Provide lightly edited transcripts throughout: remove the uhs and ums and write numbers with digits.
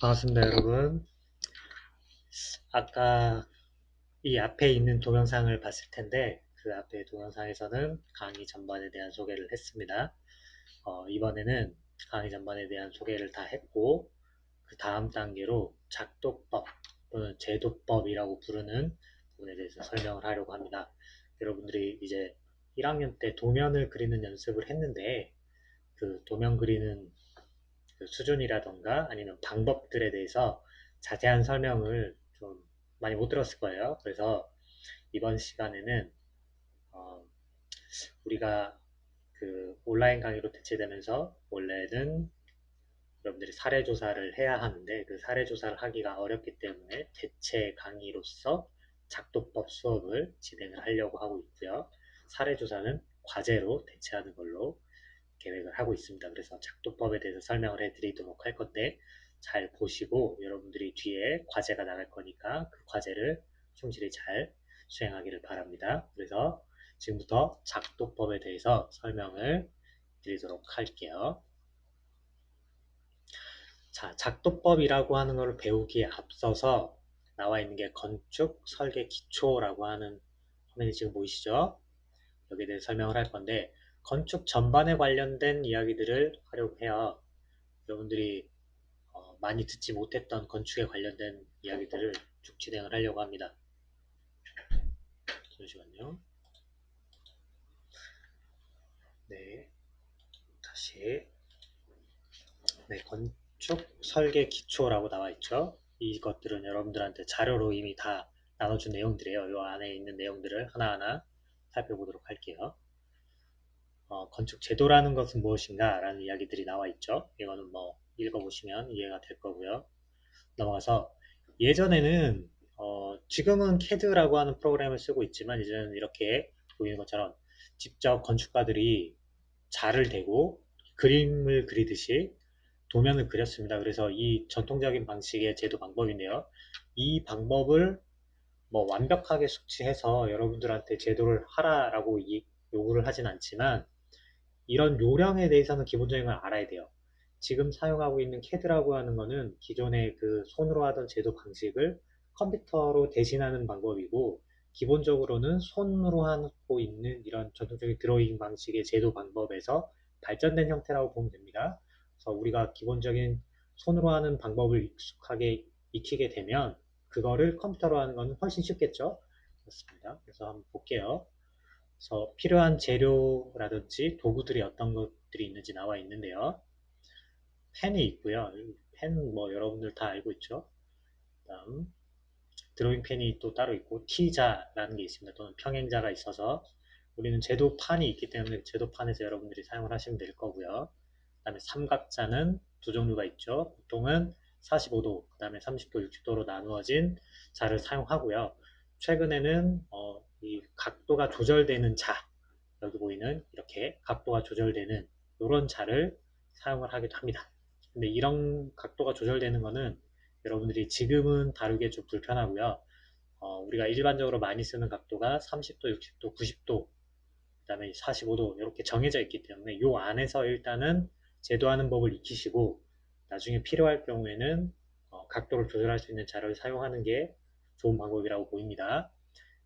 반갑습니다, 여러분. 아까 이 앞에 있는 동영상을 봤을 텐데, 그 앞에 동영상에서는 강의 전반에 대한 소개를 했습니다. 이번에는 강의 전반에 대한 소개를 다 했고, 그 다음 단계로 작도법 또는 제도법이라고 부르는 부분에 대해서 설명을 하려고 합니다. 여러분들이 이제 1학년 때 도면을 그리는 연습을 했는데, 그 도면 그리는 그 수준이라던가 아니면 방법들에 대해서 자세한 설명을 좀 많이 못 들었을 거예요. 그래서 이번 시간에는 어, 우리가 그 온라인 강의로 대체되면서 원래는 여러분들이 사례조사를 해야 하는데 그 사례조사를 하기가 어렵기 때문에 대체 강의로서 작도법 수업을 진행을 하려고 하고 있고요. 사례조사는 과제로 대체하는 걸로 계획을 하고 있습니다. 그래서 작도법에 대해서 설명을 해드리도록 할 건데 잘 보시고 여러분들이 뒤에 과제가 나갈 거니까 그 과제를 충실히 잘 수행하기를 바랍니다. 그래서 지금부터 작도법에 대해서 설명을 드리도록 할게요. 자, 작도법이라고 하는 것을 배우기에 앞서서 나와 있는 게 건축 설계 기초라고 하는 화면이 지금 보이시죠? 여기에 대해 설명을 할 건데 건축 전반에 관련된 이야기들을 하려고 해요. 여러분들이 많이 듣지 못했던 건축에 관련된 이야기들을 쭉 진행을 하려고 합니다. 잠시만요. 네, 다시. 네, 건축 설계 기초라고 나와 있죠. 이것들은 여러분들한테 자료로 이미 다 나눠준 내용들이에요. 이 안에 있는 내용들을 하나하나 살펴보도록 할게요. 건축 제도라는 것은 무엇인가 라는 이야기들이 나와 있죠. 이거는 뭐 읽어보시면 이해가 될 거고요. 넘어가서 예전에는 지금은 CAD라고 하는 프로그램을 쓰고 있지만 이제는 이렇게 보이는 것처럼 직접 건축가들이 자를 대고 그림을 그리듯이 도면을 그렸습니다. 그래서 이 전통적인 방식의 제도 방법인데요. 이 방법을 뭐 완벽하게 숙지해서 여러분들한테 제도를 하라라고 요구를 하진 않지만 이런 요령에 대해서는 기본적인 걸 알아야 돼요. 지금 사용하고 있는 CAD라고 하는 거는 기존의 그 손으로 하던 제도 방식을 컴퓨터로 대신하는 방법이고 기본적으로는 손으로 하고 있는 이런 전통적인 드로잉 방식의 제도 방법에서 발전된 형태라고 보면 됩니다. 그래서 우리가 기본적인 손으로 하는 방법을 익숙하게 익히게 되면 그거를 컴퓨터로 하는 것은 훨씬 쉽겠죠. 그렇습니다. 그래서 한번 볼게요. 그래서 필요한 재료라든지 도구들이 어떤 것들이 있는지 나와 있는데요. 펜이 있고요. 펜 뭐 여러분들 다 알고 있죠. 그다음 드로잉 펜이 또 따로 있고 T자라는 게 있습니다. 또는 평행자가 있어서 우리는 제도판이 있기 때문에 제도판에서 여러분들이 사용을 하시면 될 거고요. 그 다음에 삼각자는 두 종류가 있죠. 보통은 45도, 그 다음에 30도, 60도로 나누어진 자를 사용하고요. 최근에는 이 각도가 조절되는 자, 여기 보이는 이렇게 각도가 조절되는 이런 자를 사용을 하기도 합니다. 근데 이런 각도가 조절되는 거는 여러분들이 지금은 다루기 좀 불편하고요. 우리가 일반적으로 많이 쓰는 각도가 30도, 60도, 90도, 그 다음에 45도 이렇게 정해져 있기 때문에 이 안에서 일단은 제도하는 법을 익히시고 나중에 필요할 경우에는 각도를 조절할 수 있는 자를 사용하는 게 좋은 방법이라고 보입니다.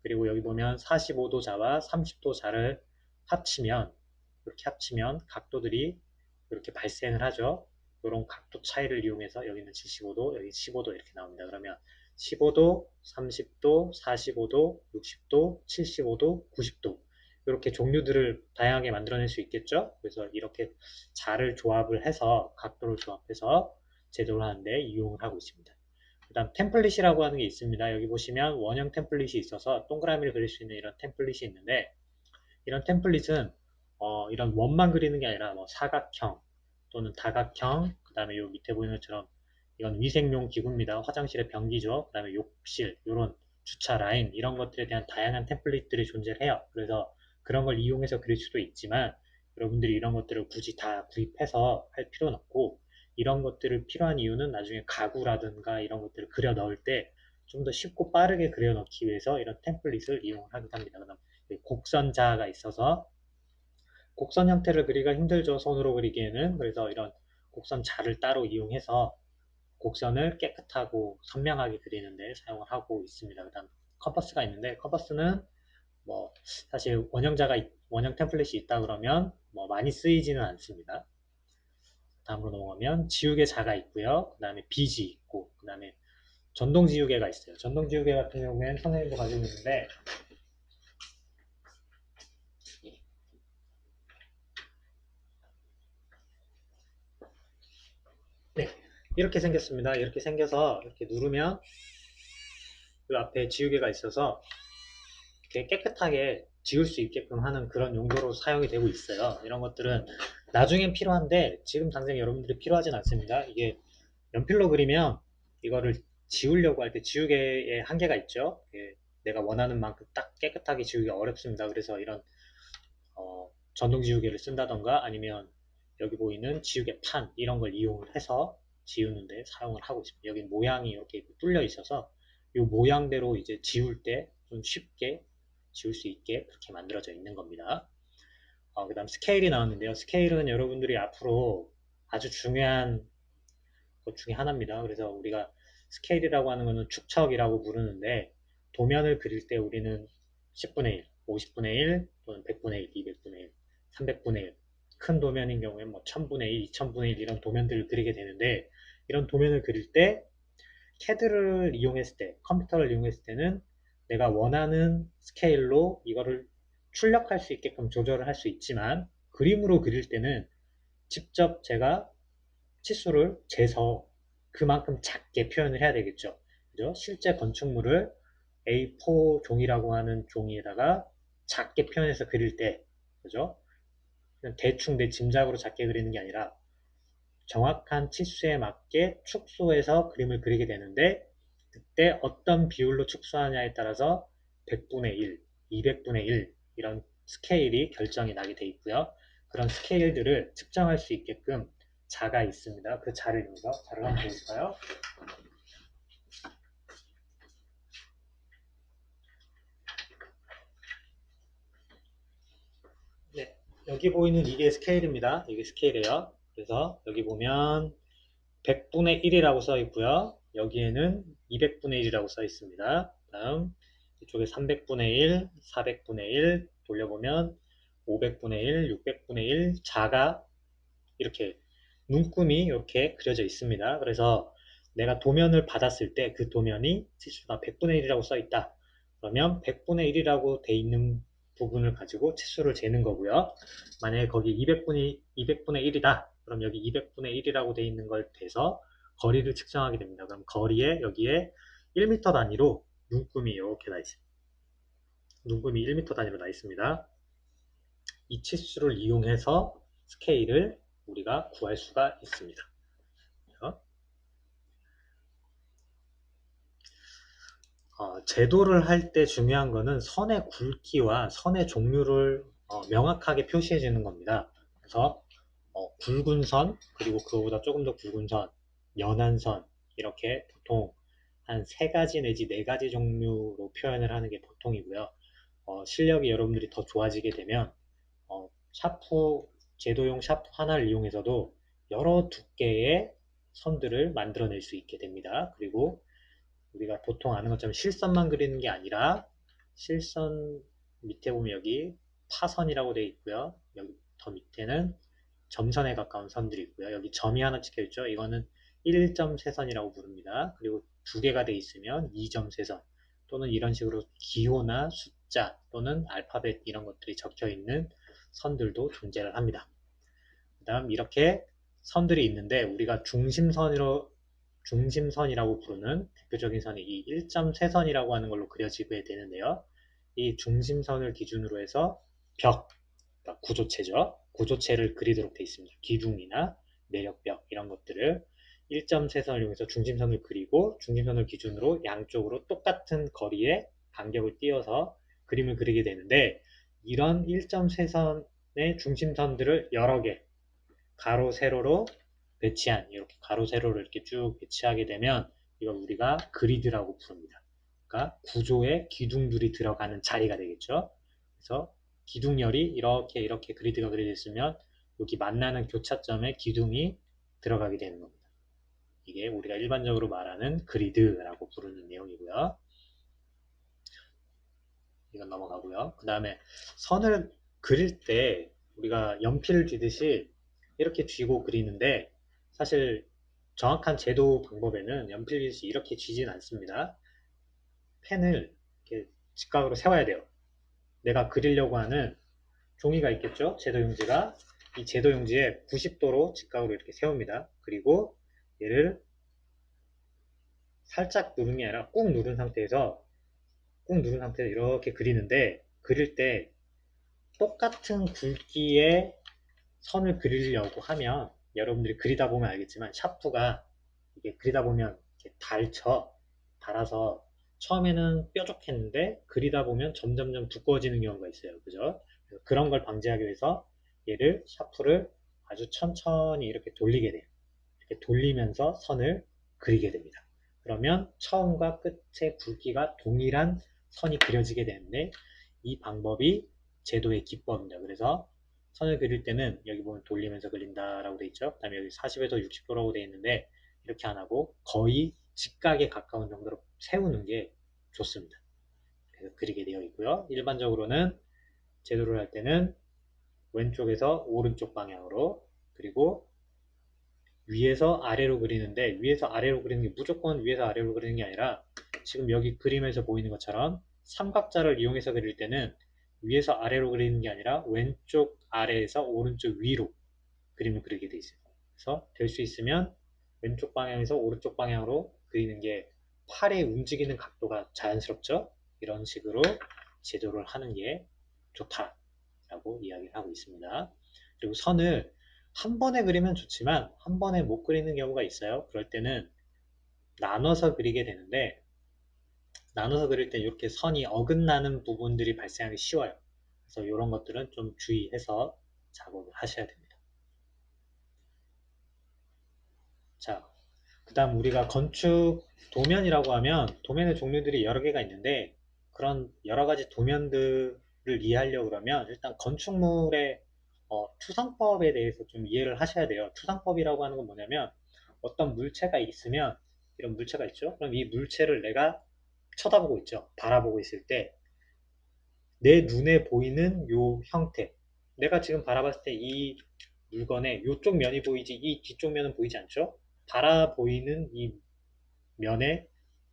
그리고 여기 보면 45도 자와 30도 자를 합치면 이렇게 합치면 각도들이 이렇게 발생을 하죠. 이런 각도 차이를 이용해서 여기는 75도, 여기 15도 이렇게 나옵니다. 그러면 15도, 30도, 45도, 60도, 75도, 90도 이렇게 종류들을 다양하게 만들어낼 수 있겠죠. 그래서 이렇게 자를 조합을 해서 각도를 조합해서 제도를 하는데 이용을 하고 있습니다. 그 다음 템플릿이라고 하는 게 있습니다. 여기 보시면 원형 템플릿이 있어서 동그라미를 그릴 수 있는 이런 템플릿이 있는데 이런 템플릿은 이런 원만 그리는 게 아니라 뭐 사각형 또는 다각형 그 다음에 요 밑에 보이는 것처럼 이건 위생용 기구입니다. 화장실의 변기죠. 그 다음에 욕실 이런 주차 라인 이런 것들에 대한 다양한 템플릿들이 존재를 해요. 그래서 그런 걸 이용해서 그릴 수도 있지만 여러분들이 이런 것들을 굳이 다 구입해서 할 필요는 없고 이런 것들을 필요한 이유는 나중에 가구라든가 이런 것들을 그려 넣을 때 좀 더 쉽고 빠르게 그려 넣기 위해서 이런 템플릿을 이용을 하기도 합니다. 그다음 곡선자가 있어서 곡선 형태를 그리기가 힘들죠. 손으로 그리기에는. 그래서 이런 곡선자를 따로 이용해서 곡선을 깨끗하고 선명하게 그리는데 사용을 하고 있습니다. 그 다음 컴퍼스가 있는데, 컴퍼스는 뭐 사실 원형 템플릿이 있다 그러면 뭐 많이 쓰이지는 않습니다. 다음으로 넘어가면 지우개 자가 있고요. 그 다음에 비지 있고, 그 다음에 전동 지우개가 있어요. 전동 지우개 같은 경우에는 선생님도 가지고 있는데, 네, 이렇게 생겼습니다. 이렇게 생겨서 이렇게 누르면 그 앞에 지우개가 있어서 이렇게 깨끗하게 지울 수 있게끔 하는 그런 용도로 사용이 되고 있어요. 이런 것들은 나중엔 필요한데 지금 당장 여러분들이 필요하진 않습니다. 이게 연필로 그리면 이거를 지우려고 할 때 지우개에 한계가 있죠. 내가 원하는 만큼 딱 깨끗하게 지우기가 어렵습니다. 그래서 이런 전동 지우개를 쓴다던가 아니면 여기 보이는 지우개판 이런 걸 이용을 해서 지우는데 사용을 하고 있습니다. 여기 모양이 이렇게 뚫려 있어서 이 모양대로 이제 지울 때 좀 쉽게 지울 수 있게 그렇게 만들어져 있는 겁니다. 그 다음 스케일이 나왔는데요. 스케일은 여러분들이 앞으로 아주 중요한 것 중에 하나입니다. 그래서 우리가 스케일이라고 하는 것은 축척이라고 부르는데 도면을 그릴 때 우리는 10분의 1, 50분의 1 또는 100분의 1, 200분의 1, 300분의 1 큰 도면인 경우에 뭐 1000분의 1, 2000분의 1 이런 도면들을 그리게 되는데 이런 도면을 그릴 때 CAD를 이용했을 때 컴퓨터를 이용했을 때는 내가 원하는 스케일로 이거를 출력할 수 있게끔 조절을 할 수 있지만 그림으로 그릴 때는 직접 제가 치수를 재서 그만큼 작게 표현을 해야 되겠죠. 그죠? 실제 건축물을 A4 종이라고 하는 종이에다가 작게 표현해서 그릴 때, 그죠? 그냥 대충 내 짐작으로 작게 그리는 게 아니라 정확한 치수에 맞게 축소해서 그림을 그리게 되는데 그때 어떤 비율로 축소하냐에 따라서 100분의 1, 200분의 1 이런 스케일이 결정이 나게 돼 있고요. 그런 스케일들을 측정할 수 있게끔 자가 있습니다. 그 자를 이용해서 자를 한번 보실까요? 네, 여기 보이는 이게 스케일입니다. 이게 스케일이에요. 그래서 여기 보면 100분의 1이라고 써 있고요. 여기에는 200분의 1이라고 써 있습니다. 다음 이쪽에 300분의 1, 400분의 1 돌려보면 500분의 1, 600분의 1 자가 이렇게 눈금이 이렇게 그려져 있습니다. 그래서 내가 도면을 받았을 때 그 도면이 치수가 100분의 1이라고 써 있다. 그러면 100분의 1이라고 돼 있는 부분을 가지고 치수를 재는 거고요. 만약에 거기 200분의 1이다. 그럼 여기 200분의 1이라고 돼 있는 걸 대서 거리를 측정하게 됩니다. 그럼 거리에 여기에 1m 단위로 눈금이 이렇게 나 있습니다. 눈금이 1m 단위로 나 있습니다. 이 치수를 이용해서 스케일을 우리가 구할 수가 있습니다. 제도를 할 때 중요한 거는 선의 굵기와 선의 종류를 명확하게 표시해 주는 겁니다. 그래서 굵은 선, 그리고 그거보다 조금 더 굵은 선, 연한 선 이렇게 보통 한 3가지 내지 4가지 종류로 표현을 하는 게 보통이고요. 실력이 여러분들이 더 좋아지게 되면 샤프, 제도용 샤프 하나를 이용해서도 여러 두께의 선들을 만들어낼 수 있게 됩니다. 그리고 우리가 보통 아는 것처럼 실선만 그리는 게 아니라 실선 밑에 보면 여기 파선이라고 되어 있고요. 여기 더 밑에는 점선에 가까운 선들이 있고요. 여기 점이 하나 찍혀 있죠. 이거는 1점 세선이라고 부릅니다. 그리고 2개가 되어 있으면 2점 세선 또는 이런 식으로 기호나 숫자 또는 알파벳 이런 것들이 적혀 있는 선들도 존재를 합니다. 그 다음 이렇게 선들이 있는데 우리가 중심선이라고 부르는 대표적인 선이 이 1.3선이라고 하는 걸로 그려지게 되는데요. 이 중심선을 기준으로 해서 벽, 그러니까 구조체죠. 구조체를 그리도록 되어 있습니다. 기둥이나 내력벽 이런 것들을 1.3선을 이용해서 중심선을 그리고 중심선을 기준으로 양쪽으로 똑같은 거리의 간격을 띄어서 그림을 그리게 되는데 이런 1.3선의 중심선들을 여러 개 가로 세로로 배치한 이렇게 가로 세로를 이렇게 쭉 배치하게 되면 이걸 우리가 그리드라고 부릅니다. 그러니까 구조에 기둥들이 들어가는 자리가 되겠죠. 그래서 기둥열이 이렇게 그리드가 그려져 있으면 여기 만나는 교차점에 기둥이 들어가게 되는 겁니다. 이게 우리가 일반적으로 말하는 그리드라고 부르는 내용이고요. 이건 넘어가고요. 그 다음에 선을 그릴 때 우리가 연필을 쥐듯이 이렇게 쥐고 그리는데 사실 정확한 제도 방법에는 연필 쥐듯이 이렇게 쥐진 않습니다. 펜을 이렇게 직각으로 세워야 돼요. 내가 그리려고 하는 종이가 있겠죠? 제도용지가. 이 제도용지에 90도로 직각으로 이렇게 세웁니다. 그리고 얘를 살짝 누르는 게 아니라 꾹 누른 상태에서 이렇게 그리는데, 그릴 때 똑같은 굵기의 선을 그리려고 하면 여러분들이 그리다 보면 알겠지만 샤프가 이게 그리다 보면 이렇게 닳아서 처음에는 뾰족했는데 그리다 보면 점점점 두꺼워지는 경우가 있어요. 그죠? 그런 걸 방지하기 위해서 얘를 샤프를 아주 천천히 이렇게 돌리게 돼요. 이렇게 돌리면서 선을 그리게 됩니다. 그러면 처음과 끝의 굵기가 동일한 선이 그려지게 되는데, 이 방법이 제도의 기법입니다. 그래서 선을 그릴 때는 여기 보면 돌리면서 그린다 라고 되어 있죠. 그 다음에 여기 40에서 60도라고 되어 있는데 이렇게 안 하고 거의 직각에 가까운 정도로 세우는 게 좋습니다. 그래서 그리게 되어 있고요. 일반적으로는 제도를 할 때는 왼쪽에서 오른쪽 방향으로, 그리고 위에서 아래로 그리는데, 위에서 아래로 그리는 게 무조건 위에서 아래로 그리는 게 아니라 지금 여기 그림에서 보이는 것처럼 삼각자를 이용해서 그릴 때는 위에서 아래로 그리는 게 아니라 왼쪽 아래에서 오른쪽 위로 그림을 그리게 돼 있어요. 그래서 될 수 있으면 왼쪽 방향에서 오른쪽 방향으로 그리는 게 팔의 움직이는 각도가 자연스럽죠. 이런 식으로 제도를 하는 게 좋다라고 이야기를 하고 있습니다. 그리고 선을 한 번에 그리면 좋지만 한 번에 못 그리는 경우가 있어요. 그럴 때는 나눠서 그리게 되는데, 나눠서 그릴 때 이렇게 선이 어긋나는 부분들이 발생하기 쉬워요. 그래서 이런 것들은 좀 주의해서 작업을 하셔야 됩니다. 자, 그 다음 우리가 건축 도면이라고 하면 도면의 종류들이 여러 개가 있는데, 그런 여러 가지 도면들을 이해하려고 그러면 일단 건축물의 투상법에 대해서 좀 이해를 하셔야 돼요. 투상법이라고 하는 건 뭐냐면, 어떤 물체가 있으면, 이런 물체가 있죠. 그럼 이 물체를 내가 쳐다보고 있죠. 바라보고 있을 때 내 눈에 보이는 요 형태, 내가 지금 바라봤을 때 이 물건의 이쪽 면이 보이지 이 뒤쪽 면은 보이지 않죠. 바라 보이는 이 면의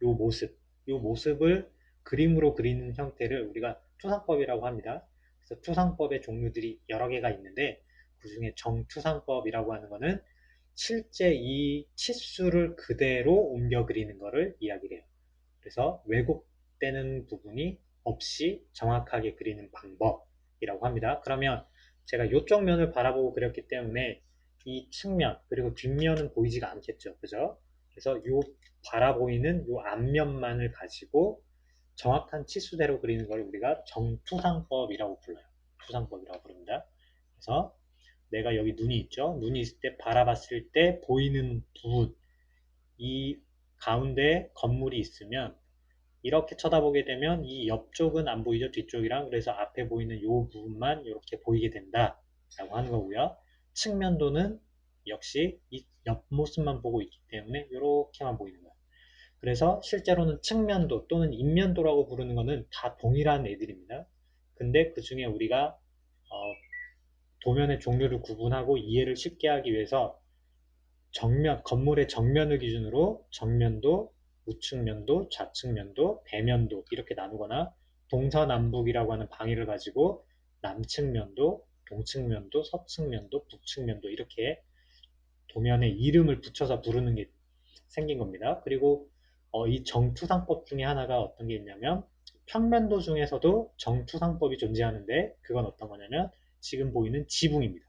요 모습을 그림으로 그리는 형태를 우리가 투상법이라고 합니다. 그래서 투상법의 종류들이 여러 개가 있는데, 그 중에 정투상법이라고 하는 거는 실제 이 치수를 그대로 옮겨 그리는 것을 이야기해요. 그래서 왜곡되는 부분이 없이 정확하게 그리는 방법이라고 합니다. 그러면 제가 이쪽 면을 바라보고 그렸기 때문에 이 측면 그리고 뒷면은 보이지가 않겠죠. 그죠? 그래서 이 바라보이는 이 앞면만을 가지고 정확한 치수대로 그리는 걸 우리가 정투상법이라고 불러요. 투상법이라고 부릅니다. 그래서 내가 여기 눈이 있죠. 눈이 있을 때 바라봤을 때 보이는 부분, 이 가운데 건물이 있으면 이렇게 쳐다보게 되면 이 옆쪽은 안 보이죠. 뒤쪽이랑. 그래서 앞에 보이는 이 부분만 이렇게 보이게 된다 라고 하는 거고요. 측면도는 역시 이 옆모습만 보고 있기 때문에 이렇게만 보이는 거예요. 그래서 실제로는 측면도 또는 인면도라고 부르는 거는 다 동일한 애들입니다. 근데 그 중에 우리가 도면의 종류를 구분하고 이해를 쉽게 하기 위해서 건물의 정면을 기준으로 정면도, 우측면도, 좌측면도, 배면도 이렇게 나누거나, 동서남북이라고 하는 방위를 가지고 남측면도, 동측면도, 서측면도, 북측면도 이렇게 도면에 이름을 붙여서 부르는 게 생긴 겁니다. 그리고 이 정투상법 중에 하나가 어떤 게 있냐면, 평면도 중에서도 정투상법이 존재하는데, 그건 어떤 거냐면 지금 보이는 지붕입니다.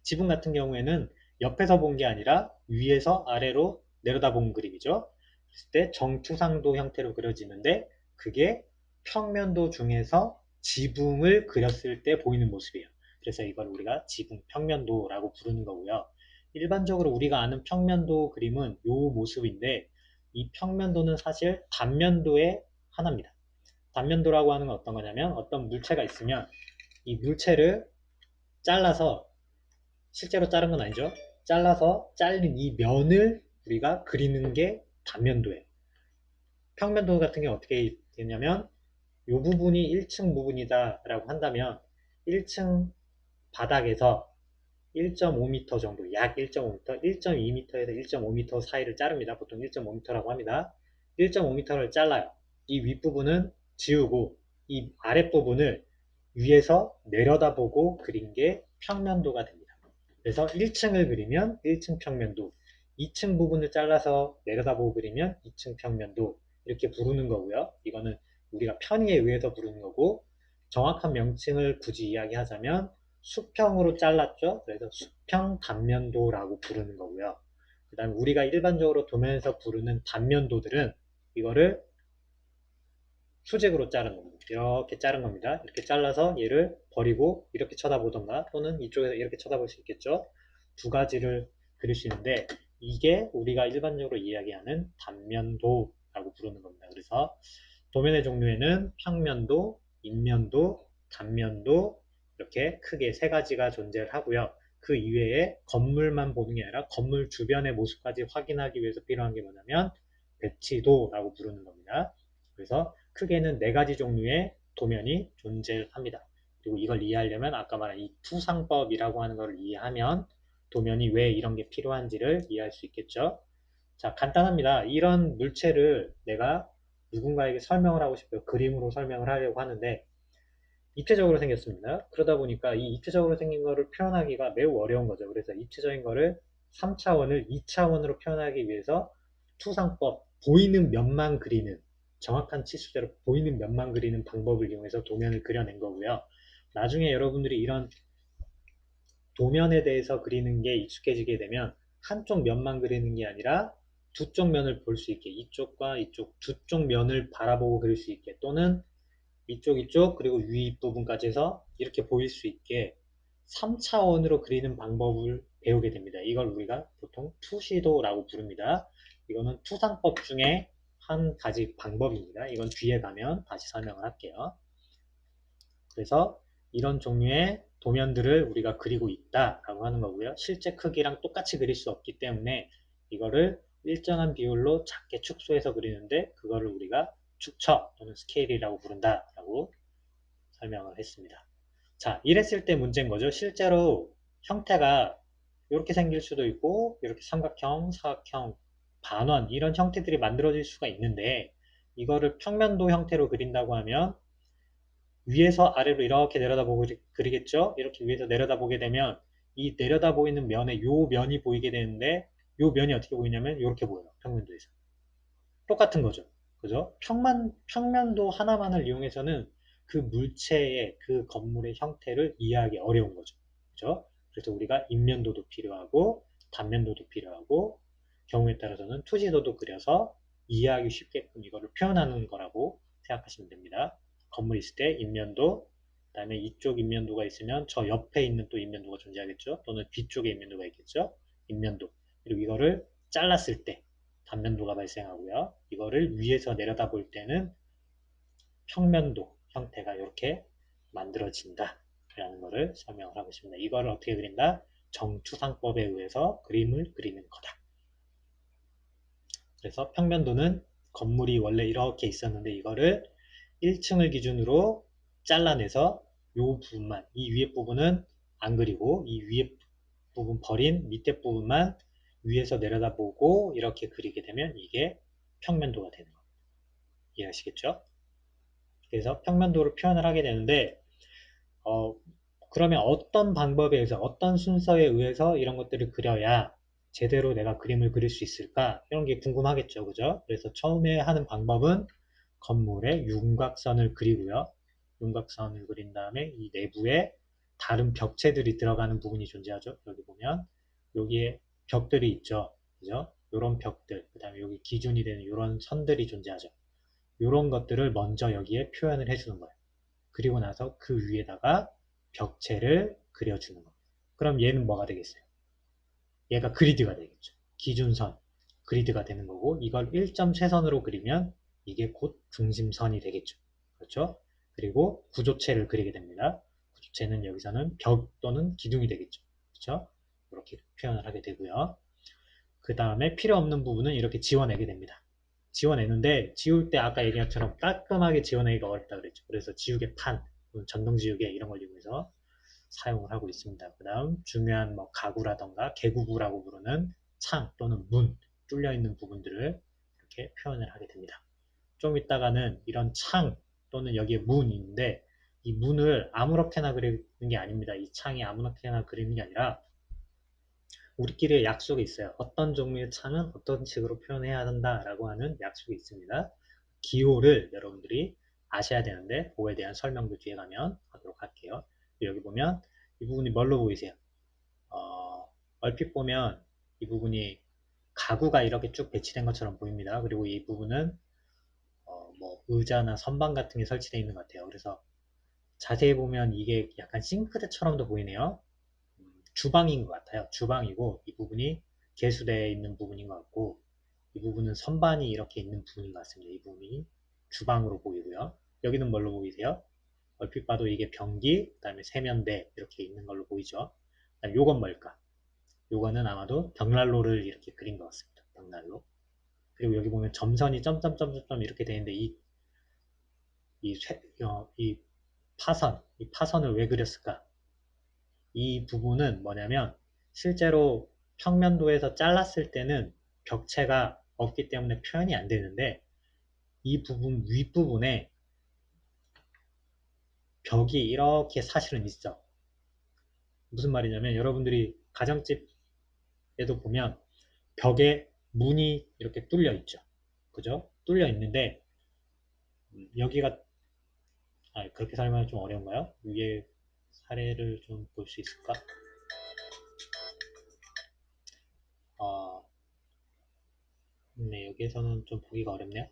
지붕 같은 경우에는 옆에서 본 게 아니라 위에서 아래로 내려다본 그림이죠. 그랬을 때 정투상도 형태로 그려지는데, 그게 평면도 중에서 지붕을 그렸을 때 보이는 모습이에요. 그래서 이걸 우리가 지붕 평면도라고 부르는 거고요. 일반적으로 우리가 아는 평면도 그림은 이 모습인데, 이 평면도는 사실 단면도의 하나입니다. 단면도라고 하는 건 어떤 거냐면, 어떤 물체가 있으면 이 물체를 잘라서, 실제로 자른 건 아니죠. 잘라서 잘린 이 면을 우리가 그리는 게 단면도예요. 평면도 같은 게 어떻게 되냐면 이 부분이 1층 부분이다 라고 한다면 1층 바닥에서 1.5m 정도, 약 1.5m, 1.2m에서 1.5m 사이를 자릅니다. 보통 1.5m라고 합니다. 1.5m를 잘라요. 이 윗부분은 지우고 이 아랫부분을 위에서 내려다보고 그린 게 평면도가 됩니다. 그래서 1층을 그리면 1층 평면도, 2층 부분을 잘라서 내려다보고 그리면 2층 평면도 이렇게 부르는 거고요. 이거는 우리가 편의에 의해서 부르는 거고 정확한 명칭을 굳이 이야기하자면 수평으로 잘랐죠. 그래서 수평 단면도라고 부르는 거고요. 그 다음에 우리가 일반적으로 도면에서 부르는 단면도들은 이거를 수직으로 자른 겁니다. 이렇게 자른 겁니다. 이렇게 잘라서 얘를 버리고 이렇게 쳐다보던가 또는 이쪽에서 이렇게 쳐다볼 수 있겠죠. 두 가지를 그릴 수 있는데 이게 우리가 일반적으로 이야기하는 단면도라고 부르는 겁니다. 그래서 도면의 종류에는 평면도, 인면도, 단면도 이렇게 크게 세 가지가 존재를 하고요. 그 이외에 건물만 보는 게 아니라 건물 주변의 모습까지 확인하기 위해서 필요한 게 뭐냐면 배치도라고 부르는 겁니다. 그래서 크게는 네 가지 종류의 도면이 존재합니다. 그리고 이걸 이해하려면 아까 말한 이 투상법이라고 하는 것을 이해하면 도면이 왜 이런 게 필요한지를 이해할 수 있겠죠. 자, 간단합니다. 이런 물체를 내가 누군가에게 설명을 하고 싶어요. 그림으로 설명을 하려고 하는데 입체적으로 생겼습니다. 그러다 보니까 이 입체적으로 생긴 거를 표현하기가 매우 어려운 거죠. 그래서 입체적인 거를 3차원을 2차원으로 표현하기 위해서 투상법, 보이는 면만 그리는 정확한 치수대로 보이는 면만 그리는 방법을 이용해서 도면을 그려낸 거고요. 나중에 여러분들이 이런 도면에 대해서 그리는 게 익숙해지게 되면 한쪽 면만 그리는 게 아니라 두 쪽 면을 볼 수 있게 이쪽과 이쪽 두 쪽 면을 바라보고 그릴 수 있게 또는 이쪽 그리고 윗부분까지 해서 이렇게 보일 수 있게 3차원으로 그리는 방법을 배우게 됩니다. 이걸 우리가 보통 투시도라고 부릅니다. 이거는 투상법 중에 한 가지 방법입니다. 이건 뒤에 가면 다시 설명을 할게요. 그래서 이런 종류의 도면들을 우리가 그리고 있다라고 하는 거고요. 실제 크기랑 똑같이 그릴 수 없기 때문에 이거를 일정한 비율로 작게 축소해서 그리는데 그거를 우리가 축처 또는 스케일이라고 부른다라고 설명을 했습니다. 자, 이랬을 때 문제인 거죠. 실제로 형태가 이렇게 생길 수도 있고 이렇게 삼각형, 사각형, 반원 이런 형태들이 만들어질 수가 있는데 이거를 평면도 형태로 그린다고 하면 위에서 아래로 이렇게 내려다보고 그리겠죠? 이렇게 위에서 내려다보게 되면 이 내려다 보이는 면에 요 면이 보이게 되는데 요 면이 어떻게 보이냐면 이렇게 보여요. 평면도에서. 똑같은 거죠. 그죠? 평면도 하나만을 이용해서는 그 물체의 그 건물의 형태를 이해하기 어려운 거죠. 그죠? 그래서 우리가 인면도도 필요하고 단면도도 필요하고 경우에 따라서는 투지도도 그려서 이해하기 쉽게끔 이거를 표현하는 거라고 생각하시면 됩니다. 건물이 있을 때 인면도, 그 다음에 이쪽 인면도가 있으면 저 옆에 있는 또 인면도가 존재하겠죠. 또는 뒤쪽에 인면도가 있겠죠. 인면도. 그리고 이거를 잘랐을 때 단면도가 발생하고요. 이거를 위에서 내려다볼 때는 평면도 형태가 이렇게 만들어진다 라는 것을 설명을 하고 있습니다. 이거를 어떻게 그린다? 정투상법에 의해서 그림을 그리는 거다. 그래서 평면도는 건물이 원래 이렇게 있었는데 이거를 1층을 기준으로 잘라내서 이 부분만, 이 위에 부분은 안 그리고 이 위에 부분 버린 밑에 부분만 위에서 내려다보고 이렇게 그리게 되면 이게 평면도가 되는 겁니다. 이해하시겠죠? 그래서 평면도를 표현을 하게 되는데 그러면 어떤 방법에 의해서 어떤 순서에 의해서 이런 것들을 그려야 제대로 내가 그림을 그릴 수 있을까? 이런 게 궁금하겠죠. 그죠? 그래서 처음에 하는 방법은 건물의 윤곽선을 그리고요. 윤곽선을 그린 다음에 이 내부에 다른 벽체들이 들어가는 부분이 존재하죠. 여기 보면 여기에 벽들이 있죠. 그죠? 이런 벽들, 그 다음에 여기 기준이 되는 이런 선들이 존재하죠. 이런 것들을 먼저 여기에 표현을 해주는 거예요. 그리고 나서 그 위에다가 벽체를 그려주는 겁니다. 그럼 얘는 뭐가 되겠어요? 얘가 그리드가 되겠죠. 기준선, 그리드가 되는 거고 이걸 1점 최선으로 그리면 이게 곧 중심선이 되겠죠. 그렇죠? 그리고 구조체를 그리게 됩니다. 구조체는 여기서는 벽 또는 기둥이 되겠죠. 그렇죠? 이렇게 표현을 하게 되고요. 그 다음에 필요 없는 부분은 이렇게 지워내게 됩니다. 지워내는데 지울 때 아까 얘기한 것처럼 깔끔하게 지워내기가 어렵다 그랬죠. 그래서 지우개 판, 전동 지우개 이런 걸 이용해서 사용을 하고 있습니다. 그 다음 중요한 뭐 가구라던가 개구부라고 부르는 창 또는 문, 뚫려 있는 부분들을 이렇게 표현을 하게 됩니다. 좀 이따가는 이런 창 또는 여기에 문이 있는데 이 문을 아무렇게나 그리는 게 아닙니다. 이 창이 아무렇게나 그리는 게 아니라 우리끼리의 약속이 있어요. 어떤 종류의 창은 어떤 식으로 표현해야 한다라고 하는 약속이 있습니다. 기호를 여러분들이 아셔야 되는데 그거에 대한 설명도 뒤에 가면 하도록 할게요. 여기 보면 이 부분이 뭘로 보이세요? 얼핏 보면 이 부분이 가구가 이렇게 쭉 배치된 것처럼 보입니다. 그리고 이 부분은 뭐 의자나 선반 같은 게 설치되어 있는 것 같아요. 그래서 자세히 보면 이게 약간 싱크대처럼도 보이네요. 주방인 것 같아요. 주방이고 이 부분이 개수되어 있는 부분인 것 같고 이 부분은 선반이 이렇게 있는 부분인 것 같습니다. 이 부분이 주방으로 보이고요. 여기는 뭘로 보이세요? 얼핏 봐도 이게 변기, 그 다음에 세면대 이렇게 있는 걸로 보이죠. 그다음 요건 뭘까? 요거는 아마도 벽난로를 이렇게 그린 것 같습니다. 벽난로. 그리고 여기 보면 점선이 점점점점 이렇게 되는데 이 파선을 왜 그렸을까? 이 부분은 뭐냐면 실제로 평면도에서 잘랐을 때는 벽체가 없기 때문에 표현이 안 되는데 이 부분 윗부분에 벽이 이렇게 사실은 있어. 무슨 말이냐면 여러분들이 가정집에도 보면 벽에 문이 이렇게 뚫려 있죠. 그죠? 뚫려 있는데 여기가 그렇게 설명하기 좀 어려운가요? 위에 사례를 좀 볼 수 있을까? 네, 여기에서는 좀 보기가 어렵네요.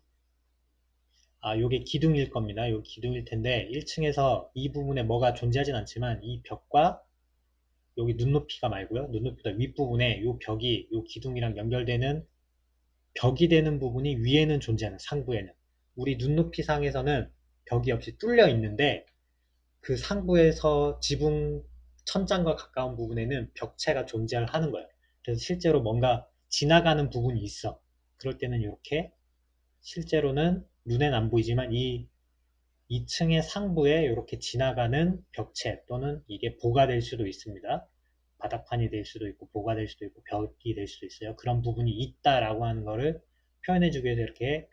요게 기둥일 겁니다. 요 기둥일 텐데 1층에서 이 부분에 뭐가 존재하진 않지만 이 벽과 여기 눈높이가 말고요. 눈높이보다 윗부분에 요 벽이 요 기둥이랑 연결되는 벽이 되는 부분이 위에는 존재하는 상부에는 우리 눈높이 상에서는 벽이 없이 뚫려 있는데 그 상부에서 지붕 천장과 가까운 부분에는 벽체가 존재하는 거예요. 그래서 실제로 뭔가 지나가는 부분이 있어. 그럴 때는 이렇게 실제로는 눈엔 안 보이지만 이 2층의 상부에 이렇게 지나가는 벽체 또는 이게 보가 될 수도 있습니다. 바닥판이 될 수도 있고 보가 될 수도 있고 벽이 될 수도 있어요. 그런 부분이 있다라고 하는 거를 표현해주기 위해서 이렇게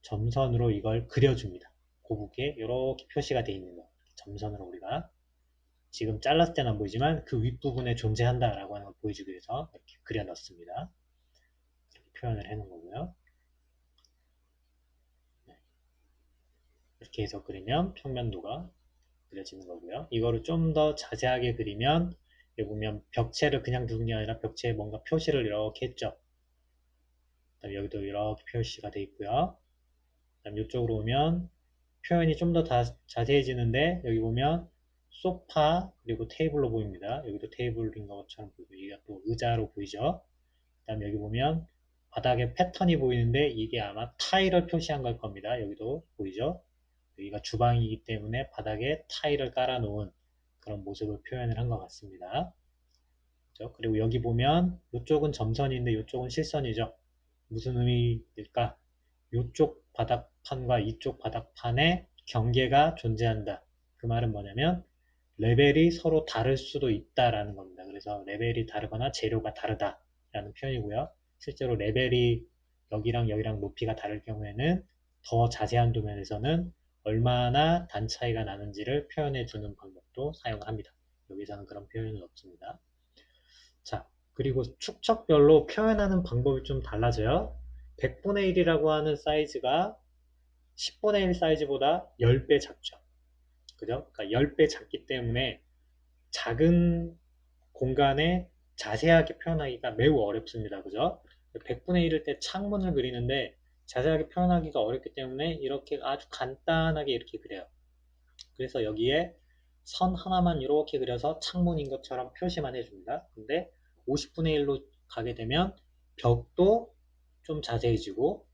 점선으로 이걸 그려줍니다. 고북에 이렇게 표시가 되어 있는 거. 점선으로 우리가 지금 잘랐을 때는 안 보이지만 그 윗부분에 존재한다라고 하는 걸 보여주기 위해서 이렇게 그려 넣습니다. 이렇게 표현을 해놓은 거고요. 이렇게 해서 그리면 평면도가 그려지는 거고요. 이거를 좀 더 자세하게 그리면 여기 보면 벽체를 그냥 두는 게 아니라 벽체에 뭔가 표시를 이렇게 했죠. 그다음 여기도 이렇게 표시가 되어 있고요. 그다음 이쪽으로 오면 표현이 좀 더 자세해지는데 여기 보면 소파 그리고 테이블로 보입니다. 여기도 테이블인 것처럼 보이고 여기가 또 의자로 보이죠. 그다음 여기 보면 바닥에 패턴이 보이는데 이게 아마 타일을 표시한 걸 겁니다. 여기도 보이죠? 여기가 주방이기 때문에 바닥에 타일을 깔아 놓은 그런 모습을 표현을 한 것 같습니다. 그렇죠? 그리고 여기 보면 이쪽은 점선인데 이쪽은 실선이죠. 무슨 의미일까? 이쪽 바닥판과 이쪽 바닥판에 경계가 존재한다. 그 말은 뭐냐면 레벨이 서로 다를 수도 있다라는 겁니다. 그래서 레벨이 다르거나 재료가 다르다라는 표현이고요. 실제로 레벨이 여기랑 여기랑 높이가 다를 경우에는 더 자세한 도면에서는 얼마나 단 차이가 나는지를 표현해 주는 방법도 사용을 합니다. 여기서는 그런 표현은 없습니다. 자, 그리고 축척별로 표현하는 방법이 좀 달라져요. 100분의 1이라고 하는 사이즈가 10분의 1 사이즈보다 10배 작죠. 그죠? 그러니까 10배 작기 때문에 작은 공간에 자세하게 표현하기가 매우 어렵습니다. 그죠? 100분의 1일 때 창문을 그리는데 자세하게 표현하기가 어렵기 때문에 이렇게 아주 간단하게 이렇게 그려요. 그래서 여기에 선 하나만 이렇게 그려서 창문인 것처럼 표시만 해줍니다. 근데 50분의 1로 가게 되면 벽도 좀 자세해지고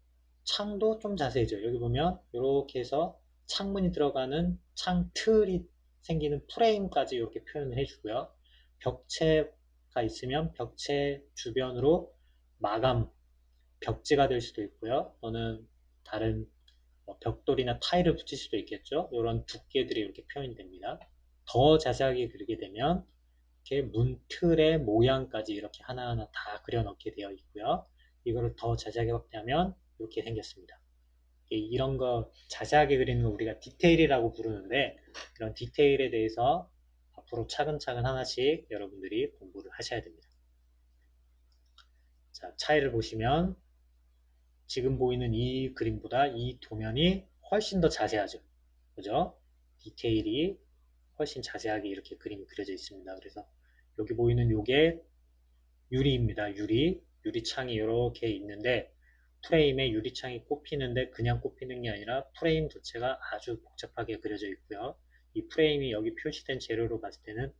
창도 좀 자세해져요. 여기 보면 이렇게 해서 창문이 들어가는 창 틀이 생기는 프레임까지 이렇게 표현을 해주고요. 벽체가 있으면 벽체 주변으로 마감 벽지가 될 수도 있고요. 또는 다른 벽돌이나 타일을 붙일 수도 있겠죠. 이런 두께들이 이렇게 표현이 됩니다. 더 자세하게 그리게 되면 이렇게 문틀의 모양까지 이렇게 하나하나 다 그려넣게 되어 있고요. 이거를 더 자세하게 확대하면 이렇게 생겼습니다. 이런 거 자세하게 그리는 거 우리가 디테일이라고 부르는데, 이런 디테일에 대해서 앞으로 차근차근 하나씩 여러분들이 공부를 하셔야 됩니다. 자, 차이를 보시면 지금 보이는 이 그림보다 이 도면이 훨씬 더 자세하죠. 그죠? 디테일이 훨씬 자세하게 이렇게 그림이 그려져 있습니다. 그래서 여기 보이는 요게 유리입니다. 유리창이 이렇게 있는데, 프레임에 유리창이 꼽히는데 그냥 꼽히는 게 아니라 프레임 자체가 아주 복잡하게 그려져 있고요. 이 프레임이 여기 표시된 재료로 봤을 때는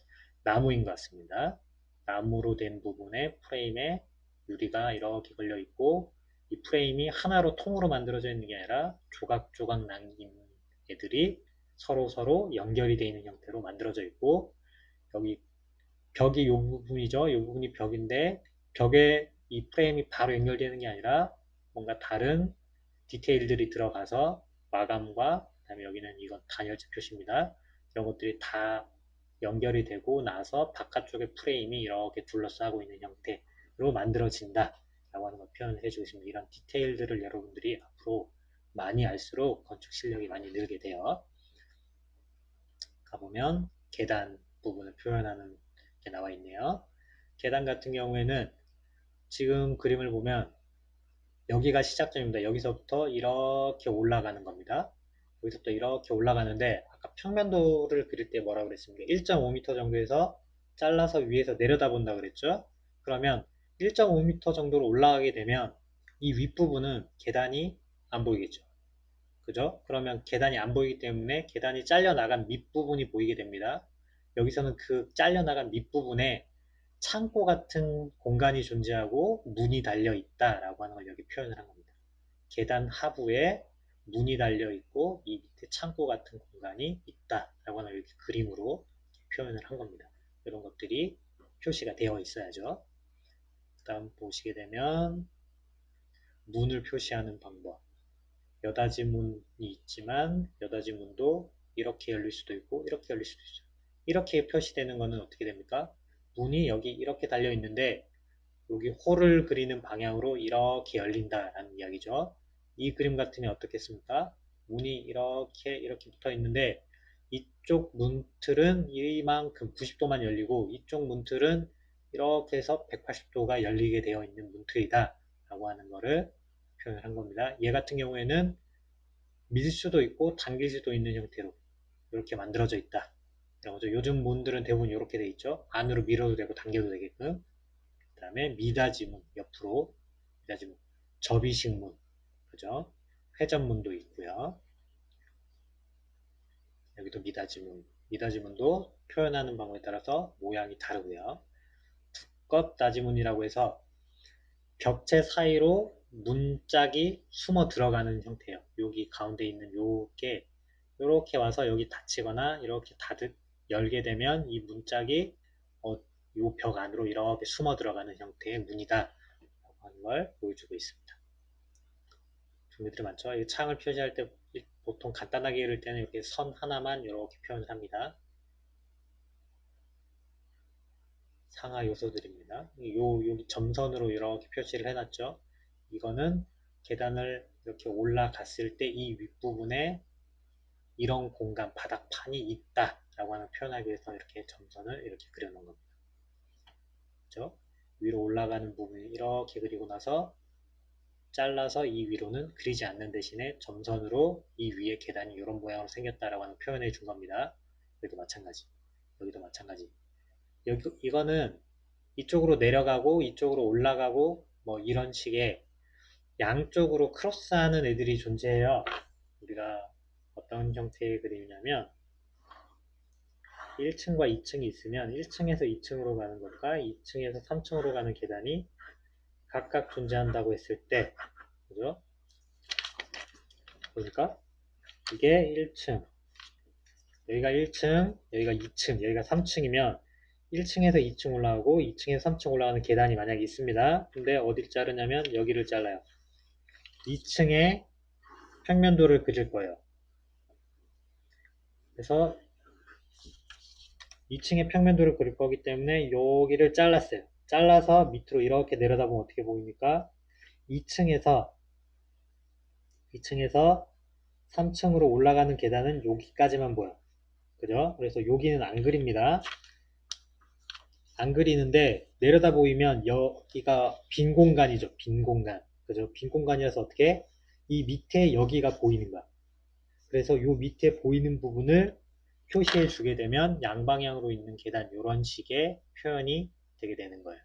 나무인 것 같습니다. 나무로 된 부분에 프레임에 유리가 이렇게 걸려 있고, 이 프레임이 하나로 통으로 만들어져 있는 게 아니라 조각조각 남긴 애들이 서로 연결이 되어 있는 형태로 만들어져 있고, 여기 벽이 이 부분이죠. 이 부분이 벽인데, 벽에 이 프레임이 바로 연결되는 게 아니라 뭔가 다른 디테일들이 들어가서 마감과 그다음에 여기는 이건 단열재 표시입니다. 이런 것들이 다 연결이 되고 나서 바깥쪽에 프레임이 이렇게 둘러싸고 있는 형태로 만들어진다 라고 하는 걸 표현을 해주고 있습니다. 이런 디테일들을 여러분들이 앞으로 많이 알수록 건축 실력이 많이 늘게 돼요. 가보면 계단 부분을 표현하는 게 나와 있네요. 계단 같은 경우에는 지금 그림을 보면 여기가 시작점입니다. 여기서부터 이렇게 올라가는 겁니다. 여기서부터 이렇게 올라가는데 아까 평면도를 그릴 때 뭐라고 그랬습니까? 1.5m 정도에서 잘라서 위에서 내려다본다 그랬죠? 그러면 1.5m 정도로 올라가게 되면 이 윗부분은 계단이 안 보이겠죠? 그죠? 그러면 계단이 안 보이기 때문에 계단이 잘려나간 밑부분이 보이게 됩니다. 여기서는 그 잘려나간 밑부분에 창고 같은 공간이 존재하고 문이 달려 있다라고 하는 걸 여기 표현을 한 겁니다. 계단 하부에 문이 달려 있고 이 밑에 창고 같은 공간이 있다라고 하는 걸 이렇게 그림으로 표현을 한 겁니다. 이런 것들이 표시가 되어 있어야죠. 그 다음 보시게 되면 문을 표시하는 방법. 여닫이 문이 있지만 여닫이 문도 이렇게 열릴 수도 있고 이렇게 열릴 수도 있죠. 이렇게 표시되는 것은 어떻게 됩니까? 문이 여기 이렇게 달려 있는데 여기 홀을 그리는 방향으로 이렇게 열린다라는 이야기죠. 이 그림 같으면 어떻겠습니까? 문이 이렇게 붙어 있는데 이쪽 문틀은 이만큼 90도만 열리고 이쪽 문틀은 이렇게 해서 180도가 열리게 되어 있는 문틀이다 라고 하는 것을 표현을 한 겁니다. 얘 같은 경우에는 밀 수도 있고 당길 수도 있는 형태로 이렇게 만들어져 있다. 이런 거죠. 요즘 문들은 대부분 이렇게 돼 있죠. 안으로 밀어도 되고 당겨도 되게끔. 그 다음에 미닫이문, 옆으로 미닫이문, 접이식문, 그죠? 회전문도 있고요. 여기도 미닫이문, 미닫이문도 표현하는 방법에 따라서 모양이 다르고요. 두껍다지문이라고 해서 벽체 사이로 문짝이 숨어 들어가는 형태예요. 여기 가운데 있는 요게 이렇게 와서 여기 닫히거나 이렇게 열게 되면 이 문짝이 요 벽 안으로 이렇게 숨어 들어가는 형태의 문이다 라고 하는 걸 보여주고 있습니다. 종류들이 많죠. 이 창을 표시할 때 보통 간단하게 그릴 때는 이렇게 선 하나만 이렇게 표현을 합니다. 상하 요소들입니다. 여기 점선으로 이렇게 표시를 해놨죠. 이거는 계단을 이렇게 올라갔을 때 이 윗부분에 이런 공간, 바닥판이 있다 라고 하는 표현하기 위해서 이렇게 점선을 이렇게 그려놓은 겁니다. 그렇죠? 위로 올라가는 부분을 이렇게 그리고 나서 잘라서 이 위로는 그리지 않는 대신에 점선으로 이 위에 계단이 이런 모양으로 생겼다라고 하는 표현을 준 겁니다. 여기도 마찬가지. 여기도 마찬가지. 이거는 이쪽으로 내려가고 이쪽으로 올라가고 뭐 이런 식의 양쪽으로 크로스하는 애들이 존재해요. 우리가 어떤 형태의 그림이냐면 1층과 2층이 있으면 1층에서 2층으로 가는 것과 2층에서 3층으로 가는 계단이 각각 존재한다고 했을 때, 그죠? 보니까 이게 1층, 여기가 1층, 여기가 2층, 여기가 3층이면 1층에서 2층 올라가고 2층에서 3층 올라가는 계단이 만약에 있습니다. 근데 어디를 자르냐면 여기를 잘라요. 2층에 평면도를 그릴 거예요. 그래서 2층에 평면도를 그릴 거기 때문에 여기를 잘랐어요. 잘라서 밑으로 이렇게 내려다보면 어떻게 보입니까? 2층에서 3층으로 올라가는 계단은 여기까지만 보여. 그죠? 그래서 여기는 안 그립니다. 안 그리는데 내려다 보이면 여기가 빈 공간이죠. 빈 공간. 그죠? 빈 공간이라서 어떻게? 이 밑에 여기가 보이는 거야. 그래서 요 밑에 보이는 부분을 표시해 주게 되면 양방향으로 있는 계단 이런 식의 표현이 되게 되는 거예요.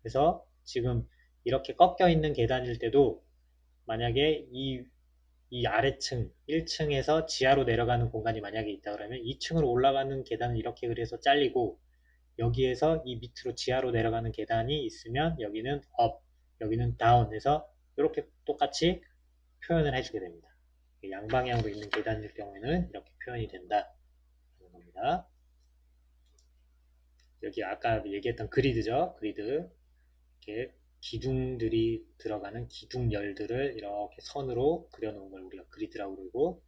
그래서 지금 이렇게 꺾여 있는 계단일 때도 만약에 이 아래층 1층에서 지하로 내려가는 공간이 만약에 있다 그러면 2층으로 올라가는 계단을 이렇게 그려서 잘리고 여기에서 이 밑으로 지하로 내려가는 계단이 있으면 여기는 up, 여기는 down 해서 이렇게 똑같이 표현을 해주게 됩니다. 양방향으로 있는 계단일 경우에는 이렇게 표현이 된다 하는 겁니다. 여기 아까 얘기했던 그리드죠. 그리드. 이렇게 기둥들이 들어가는 기둥열들을 이렇게 선으로 그려놓은 걸 우리가 그리드라고 그러고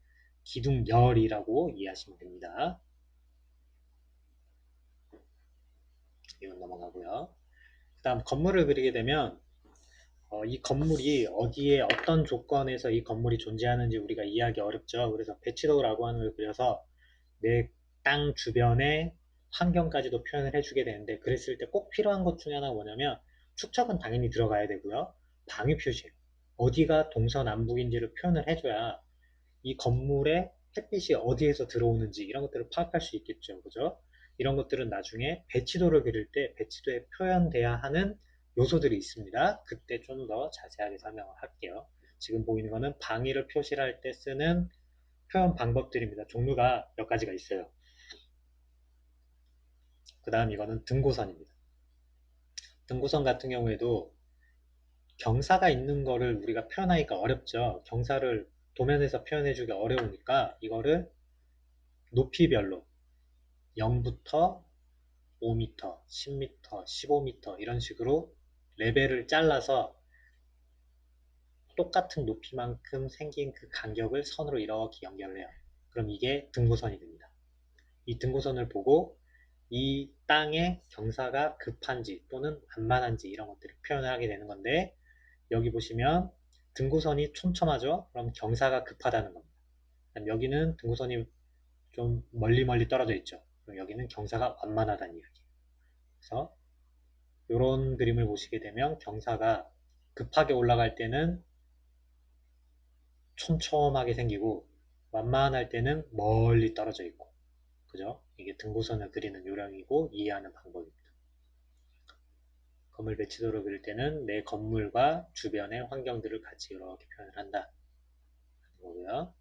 기둥열이라고 이해하시면 됩니다. 이건 넘어가고요. 그 다음 건물을 그리게 되면 이 건물이 어디에 어떤 조건에서 이 건물이 존재하는지 우리가 이해하기 어렵죠. 그래서 배치도라고 하는 걸 그려서 내 땅 주변의 환경까지도 표현을 해주게 되는데 그랬을 때 꼭 필요한 것 중에 하나가 뭐냐면 축척은 당연히 들어가야 되고요. 방위 표시 어디가 동서남북인지를 표현을 해줘야 이 건물에 햇빛이 어디에서 들어오는지 이런 것들을 파악할 수 있겠죠. 그죠? 이런 것들은 나중에 배치도를 그릴 때 배치도에 표현돼야 하는 요소들이 있습니다. 그때 좀 더 자세하게 설명을 할게요. 지금 보이는 거는 방위를 표시를 할 때 쓰는 표현 방법들입니다. 종류가 몇 가지가 있어요. 그 다음 이거는 등고선입니다. 등고선 같은 경우에도 경사가 있는 거를 우리가 표현하기가 어렵죠. 경사를 도면에서 표현해주기 어려우니까 이거를 높이별로 0부터 5m, 10m, 15m 이런 식으로 레벨을 잘라서 똑같은 높이만큼 생긴 그 간격을 선으로 이렇게 연결을 해요. 그럼 이게 등고선이 됩니다. 이 등고선을 보고 이 땅의 경사가 급한지 또는 완만한지 이런 것들을 표현을 하게 되는 건데 여기 보시면 등고선이 촘촘하죠? 그럼 경사가 급하다는 겁니다. 여기는 등고선이 좀 멀리 떨어져 있죠. 그럼 여기는 경사가 완만하다는 이야기예요. 그래서 이런 그림을 보시게 되면 경사가 급하게 올라갈 때는 촘촘하게 생기고 완만할 때는 멀리 떨어져 있고 그죠? 이게 등고선을 그리는 요령이고 이해하는 방법입니다. 건물 배치도를 그릴 때는 내 건물과 주변의 환경들을 같이 이렇게 표현을 한다 하는 거고요.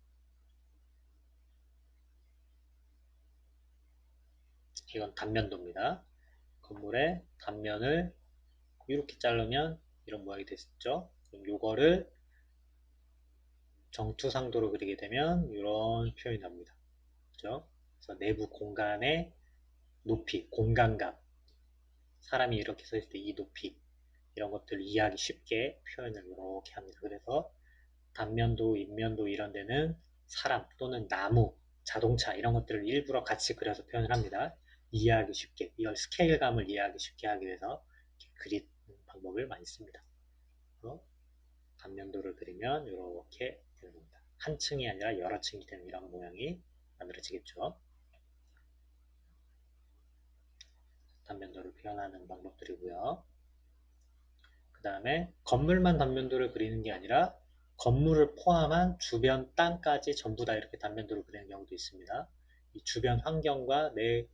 이건 단면도입니다. 건물의 단면을 이렇게 자르면 이런 모양이 됐죠. 그럼 요거를 정투상도로 그리게 되면 이런 표현이 납니다. 그죠? 그래서 내부 공간의 높이, 공간감, 사람이 이렇게 서 있을 때 이 높이 이런 것들을 이해하기 쉽게 표현을 이렇게 합니다. 그래서 단면도, 입면도 이런 데는 사람 또는 나무, 자동차 이런 것들을 일부러 같이 그려서 표현을 합니다. 이해하기 쉽게, 이걸 스케일감을 이해하기 쉽게 하기 위해서 그리는 방법을 많이 씁니다. 단면도를 그리면 이렇게 되는 겁니다. 한 층이 아니라 여러 층이 되는 이런 모양이 만들어지겠죠. 단면도를 표현하는 방법들이고요. 그 다음에 건물만 단면도를 그리는 게 아니라 건물을 포함한 주변 땅까지 전부 다 이렇게 단면도를 그리는 경우도 있습니다. 이 주변 환경과 내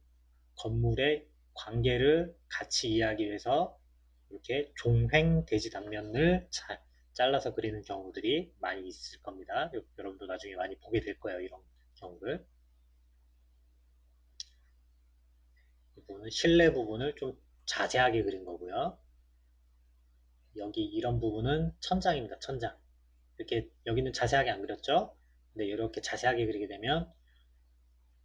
건물의 관계를 같이 이해하기 위해서 이렇게 종횡 대지 단면을 잘라서 그리는 경우들이 많이 있을 겁니다. 여러분도 나중에 많이 보게 될 거예요. 이런 경우를. 이 부분은 실내 부분을 좀 자세하게 그린 거고요. 여기 이런 부분은 천장입니다. 천장. 이렇게 여기는 자세하게 안 그렸죠? 근데 이렇게 자세하게 그리게 되면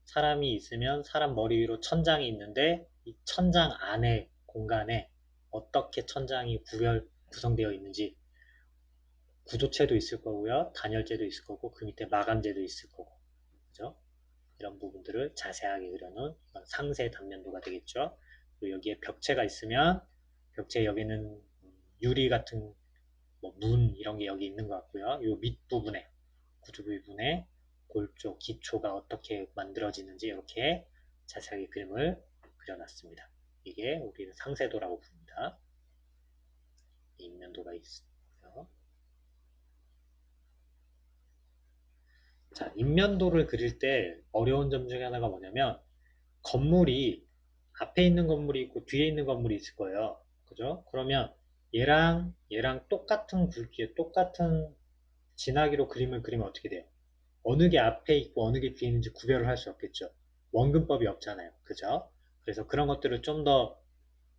사람이 있으면 사람 머리 위로 천장이 있는데 이 천장 안에 공간에 어떻게 천장이 구성되어 있는지 구조체도 있을 거고요. 단열재도 있을 거고 그 밑에 마감재도 있을 거고 그죠? 이런 부분들을 자세하게 그려놓은 상세 단면도가 되겠죠. 그리고 여기에 벽체가 있으면 벽체 여기는 유리 같은 문 이런 게 여기 있는 것 같고요. 이 밑부분에 구조 부분에 골조, 기초가 어떻게 만들어지는지 이렇게 자세하게 그림을 그려놨습니다. 이게 우리는 상세도라고 부릅니다. 인면도가 있고요. 자, 인면도를 그릴 때 어려운 점 중에 하나가 뭐냐면 건물이 앞에 있는 건물이 있고 뒤에 있는 건물이 있을 거예요. 그죠? 그러면 얘랑 똑같은 굵기에 똑같은 진하기로 그림을 그리면 어떻게 돼요? 어느 게 앞에 있고 어느 게 뒤에 있는지 구별을 할 수 없겠죠. 원근법이 없잖아요. 그죠? 그래서 그런 것들을 좀 더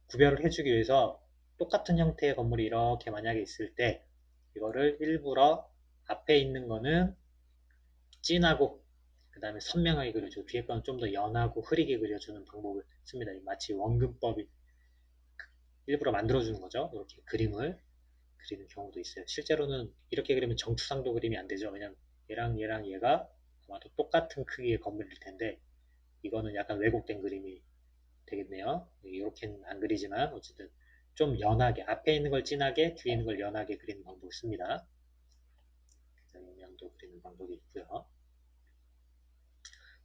구별을 해주기 위해서 똑같은 형태의 건물이 이렇게 만약에 있을 때 이거를 일부러 앞에 있는 거는 진하고 그 다음에 선명하게 그려주고 뒤에 거는 좀 더 연하고 흐리게 그려주는 방법을 씁니다. 마치 원근법이 일부러 만들어주는 거죠. 이렇게 그림을 그리는 경우도 있어요. 실제로는 이렇게 그리면 정투상도 그림이 안 되죠. 왜냐면 얘랑 얘가 아마도 똑같은 크기의 건물일 텐데 이거는 약간 왜곡된 그림이 되겠네요. 이렇게는 안 그리지만 어쨌든 좀 연하게 앞에 있는 걸 진하게 뒤에 있는 걸 연하게 그리는 방법을 씁니다. 면도 그리는 방법이 있고요.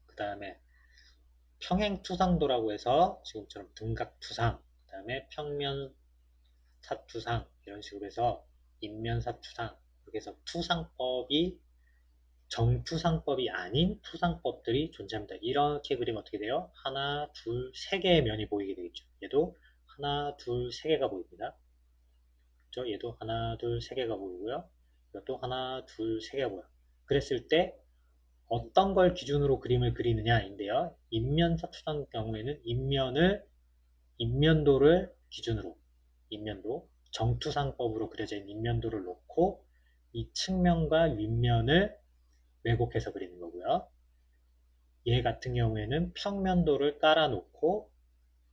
그 다음에 평행투상도라고 해서 지금처럼 등각투상, 그 다음에 평면사투상 이런 식으로 해서 인면사투상 이렇게 해서 투상법이 정투상법이 아닌 투상법들이 존재합니다. 이렇게 그리면 어떻게 돼요? 하나, 둘, 세 개의 면이 보이게 되겠죠. 얘도 하나, 둘, 세 개가 보입니다. 그렇죠? 얘도 하나, 둘, 세 개가 보이고요. 이것도 하나, 둘, 세 개가 보여요. 그랬을 때 어떤 걸 기준으로 그림을 그리느냐인데요. 인면사투상 경우에는 인면도를 기준으로 인면도 정투상법으로 그려져 있는 인면도를 놓고 이 측면과 윗면을 왜곡해서 그리는 거고요. 얘 같은 경우에는 평면도를 깔아놓고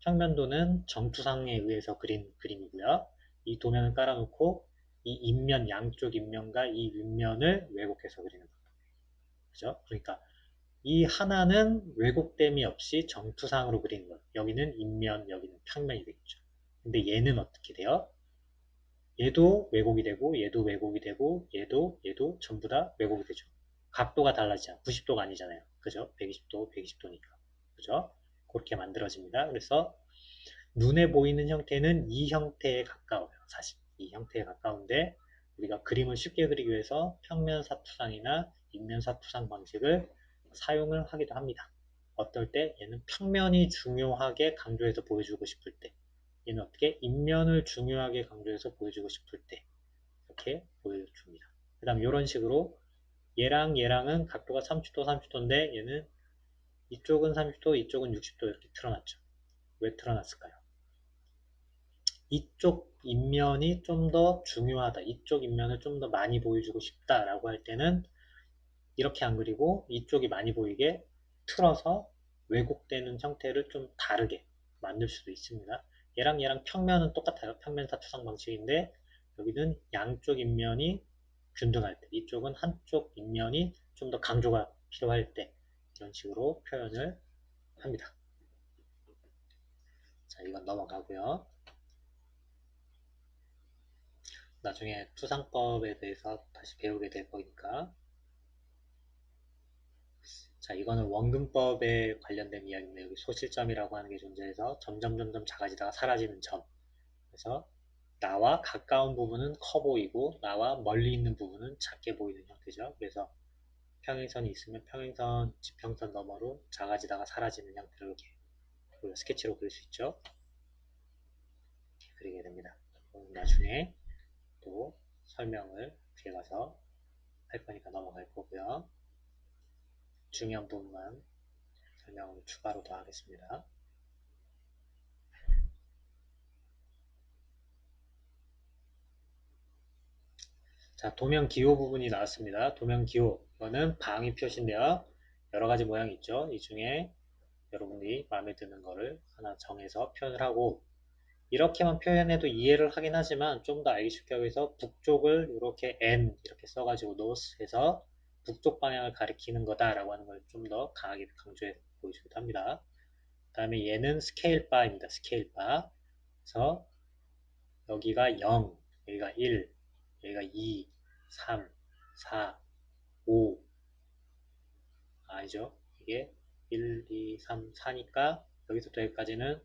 평면도는 정투상에 의해서 그린 그림이고요. 이 도면을 깔아놓고 이 인면 양쪽 인면과 이 윗면을 왜곡해서 그리는 거예요. 그죠? 그러니까 이 하나는 왜곡됨이 없이 정투상으로 그리는 거예요. 여기는 인면, 여기는 평면이 되겠죠. 근데 얘는 어떻게 돼요? 얘도 왜곡이 되고 얘도 왜곡이 되고 얘도 전부 다 왜곡이 되죠. 각도가 달라지잖아요. 90도가 아니잖아요. 그죠? 120도, 120도니까. 그죠? 그렇게 만들어집니다. 그래서 눈에 보이는 형태는 이 형태에 가까워요. 사실 이 형태에 가까운데 우리가 그림을 쉽게 그리기 위해서 평면 사투상이나 인면 사투상 방식을 사용을 하기도 합니다. 어떨 때 얘는 평면이 중요하게 강조해서 보여주고 싶을 때 얘는 어떻게 인면을 중요하게 강조해서 보여주고 싶을 때 이렇게 보여줍니다. 그 다음 이런 식으로 얘랑은 각도가 30도 30도인데 얘는 이쪽은 30도 이쪽은 60도 이렇게 틀어놨죠. 왜 틀어놨을까요? 이쪽 인면이 좀 더 중요하다. 이쪽 인면을 좀 더 많이 보여주고 싶다라고 할 때는 이렇게 안 그리고 이쪽이 많이 보이게 틀어서 왜곡되는 형태를 좀 다르게 만들 수도 있습니다. 얘랑 평면은 똑같아요. 평면사 투상 방식인데 여기는 양쪽 인면이 균등할 때 이쪽은 한쪽 인면이 좀 더 강조가 필요할 때 이런 식으로 표현을 합니다. 자, 이건 넘어가고요. 나중에 투상법에 대해서 다시 배우게 될 거니까. 자, 이거는 원근법에 관련된 이야기인데 여기 소실점이라고 하는 게 존재해서 점점 작아지다가 사라지는 점. 그래서 나와 가까운 부분은 커 보이고 나와 멀리 있는 부분은 작게 보이는 형태죠. 그래서 평행선이 있으면 평행선, 지평선 너머로 작아지다가 사라지는 형태로 이렇게 스케치로 그릴 수 있죠. 이렇게 그리게 됩니다. 나중에 또 설명을 뒤에 가서 할 거니까 넘어갈 거고요. 중요한 부분만 설명을 추가로 더 하겠습니다. 자, 도면 기호 부분이 나왔습니다. 도면 기호. 이거는 방위 표시인데요. 여러 가지 모양이 있죠. 이 중에 여러분이 마음에 드는 거를 하나 정해서 표현을 하고, 이렇게만 표현해도 이해를 하긴 하지만 좀 더 알기 쉽게 하기 위해서 북쪽을 이렇게 N 이렇게 써가지고 north 해서 북쪽 방향을 가리키는 거다라고 하는 걸 좀 더 강하게 강조해 보여주기도 합니다. 그 다음에 얘는 스케일 바입니다. 스케일 바. 그래서 여기가 0, 여기가 1, 여기가 2, 3, 4, 5, 아니죠. 이게 1, 2, 3, 4니까 여기서부터 여기까지는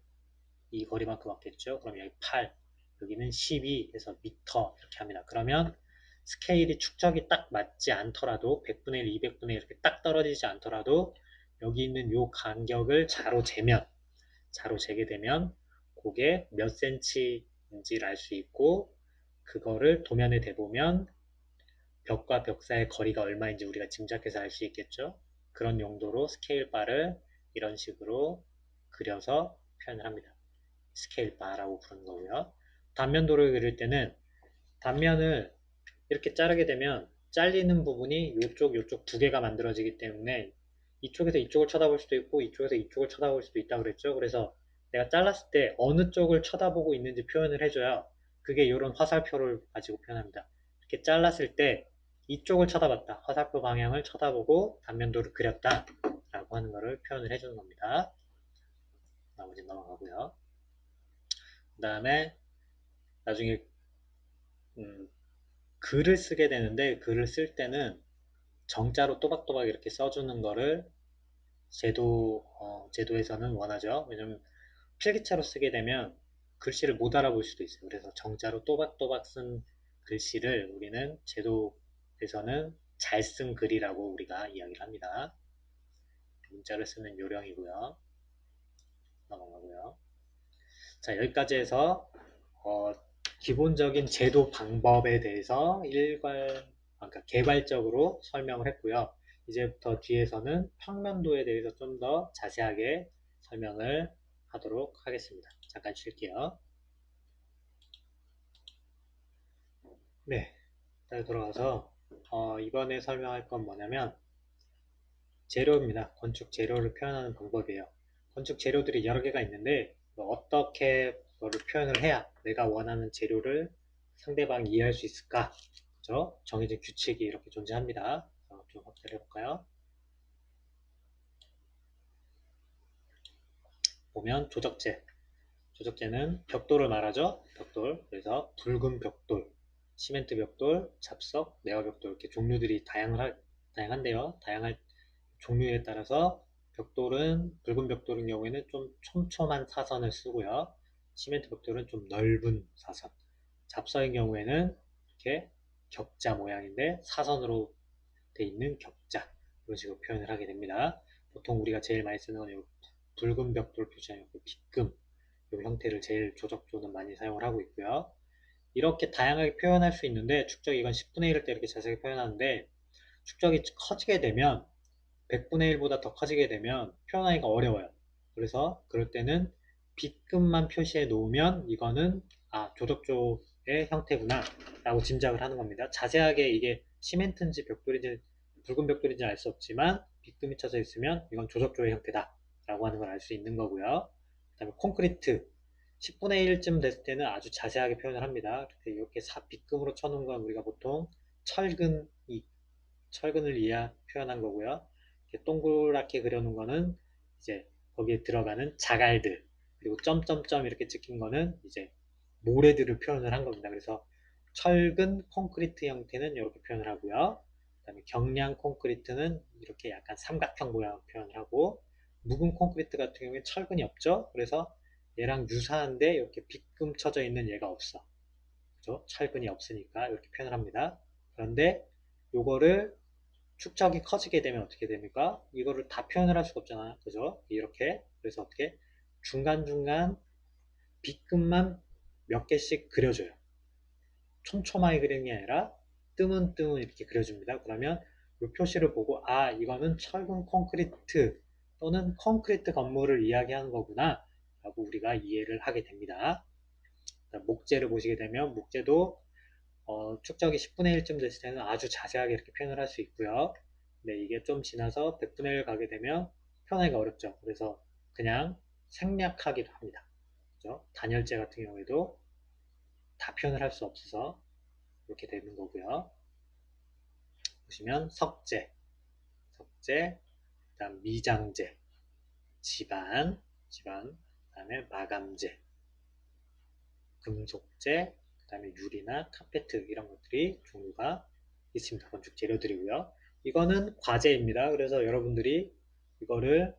이 거리만큼 왔겠죠. 그럼 여기 8, 여기는 12 해서 미터 이렇게 합니다. 그러면 스케일이 축적이 딱 맞지 않더라도 100분의 1, 200분의 1 이렇게 딱 떨어지지 않더라도 여기 있는 요 간격을 자로 재게 되면 그게 몇 센치인지를 알 수 있고, 그거를 도면에 대보면 벽과 벽 사이의 거리가 얼마인지 우리가 짐작해서 알 수 있겠죠. 그런 용도로 스케일 바를 이런 식으로 그려서 표현을 합니다. 스케일 바라고 부르는 거고요. 단면도를 그릴 때는 단면을 이렇게 자르게 되면 잘리는 부분이 이쪽 두 개가 만들어지기 때문에 이쪽에서 이쪽을 쳐다볼 수도 있고 이쪽에서 이쪽을 쳐다볼 수도 있다고 그랬죠. 그래서 내가 잘랐을 때 어느 쪽을 쳐다보고 있는지 표현을 해줘야 그게 이런 화살표를 가지고 표현합니다. 이렇게 잘랐을 때 이쪽을 쳐다봤다. 화살표 방향을 쳐다보고 단면도를 그렸다. 라고 하는 것을 표현을 해주는 겁니다. 나머지 넘어가고요. 그 다음에 나중에 글을 쓰게 되는데 글을 쓸 때는 정자로 또박또박 이렇게 써주는 거를 제도에서는 원하죠. 왜냐면 필기체로 쓰게 되면 글씨를 못 알아볼 수도 있어요. 그래서 정자로 또박또박 쓴 글씨를 우리는 제도에서는 잘 쓴 글이라고 우리가 이야기를 합니다. 문자를 쓰는 요령이고요. 넘어가고요. 자, 여기까지 해서 기본적인 제도 방법에 대해서 그러니까 개괄적으로 설명을 했고요. 이제부터 뒤에서는 평면도에 대해서 좀 더 자세하게 설명을 하도록 하겠습니다. 잠깐 쉴게요. 네, 다시 돌아와서 이번에 설명할 건 뭐냐면 재료입니다. 건축 재료를 표현하는 방법이에요. 건축 재료들이 여러 개가 있는데 어떻게 그거를 표현을 해야 내가 원하는 재료를 상대방이 이해할 수 있을까? 그죠? 정해진 규칙이 이렇게 존재합니다. 좀 확대를 해볼까요? 보면 조적재는 벽돌을 말하죠. 벽돌. 그래서 붉은 벽돌, 시멘트 벽돌, 잡석, 네어 벽돌 이렇게 종류들이 다양한데요. 다양한 종류에 따라서 붉은 벽돌인 경우에는 좀 촘촘한 사선을 쓰고요. 시멘트 벽돌은 좀 넓은 사선. 잡석인 경우에는 이렇게 격자 모양인데 사선으로 돼 있는 격자. 이런 식으로 표현을 하게 됩니다. 보통 우리가 제일 많이 쓰는 건 붉은 벽돌 표시하는 빗금 이 형태를 제일 조적조는 많이 사용을 하고 있고요. 이렇게 다양하게 표현할 수 있는데 축적 이건 10분의 1일 때 이렇게 자세하게 표현하는데 축적이 커지게 되면 100분의 1보다 더 커지게 되면 표현하기가 어려워요. 그래서 그럴 때는 빗금만 표시해 놓으면 이거는 조적조의 형태구나 라고 짐작을 하는 겁니다. 자세하게 이게 시멘트인지 벽돌인지 붉은 벽돌인지 알 수 없지만 빗금이 쳐져 있으면 이건 조적조의 형태다 라고 하는 걸 알 수 있는 거고요. 그 다음에 콘크리트 10분의 1쯤 됐을 때는 아주 자세하게 표현을 합니다. 이렇게 빗금으로 쳐놓은 건 우리가 보통 철근을 표현한 거고요. 이렇게 동그랗게 그려놓은 거는 이제 거기에 들어가는 자갈들, 그리고 점점점 이렇게 찍힌 거는 이제 모래들을 표현을 한 겁니다. 그래서 철근 콘크리트 형태는 이렇게 표현을 하고요. 그 다음에 경량 콘크리트는 이렇게 약간 삼각형 모양 표현을 하고, 묵은 콘크리트 같은 경우에 철근이 없죠. 그래서 얘랑 유사한데 이렇게 빗금 쳐져 있는 얘가 없어. 그죠? 철근이 없으니까 이렇게 표현을 합니다. 그런데 요거를 축적이 커지게 되면 어떻게 됩니까? 이거를 다 표현을 할 수가 없잖아요. 그죠? 이렇게. 그래서 어떻게? 중간중간 빗금만 몇 개씩 그려줘요. 촘촘하게 그리는 게 아니라 뜨문뜨문 이렇게 그려줍니다. 그러면 이 표시를 보고 이거는 철근 콘크리트 또는 콘크리트 건물을 이야기하는 거구나 라고 우리가 이해를 하게 됩니다. 목재를 보시게 되면 목재도 축적이 10분의 1쯤 됐을 때는 아주 자세하게 이렇게 표현을 할 수 있고요. 네, 이게 좀 지나서 100분의 1 가게 되면 표현하기가 어렵죠. 그래서 그냥 생략하기도 합니다. 그죠? 단열재 같은 경우에도 다 표현을 할 수 없어서 이렇게 되는 거고요. 보시면 석재, 그다음 미장재, 지반, 그다음에 마감재, 금속재, 그다음에 유리나 카페트 이런 것들이 종류가 있습니다. 건축 재료들이고요. 이거는 과제입니다. 그래서 여러분들이 이거를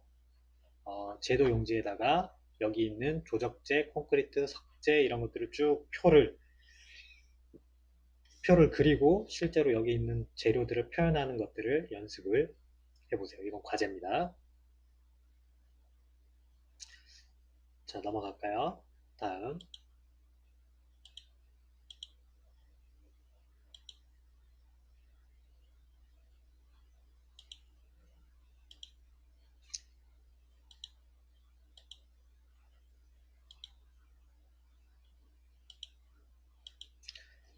제도 용지에다가 여기 있는 조적재, 콘크리트, 석재 이런 것들을 쭉 표를 그리고 실제로 여기 있는 재료들을 표현하는 것들을 연습을 해보세요. 이건 과제입니다. 자, 넘어갈까요?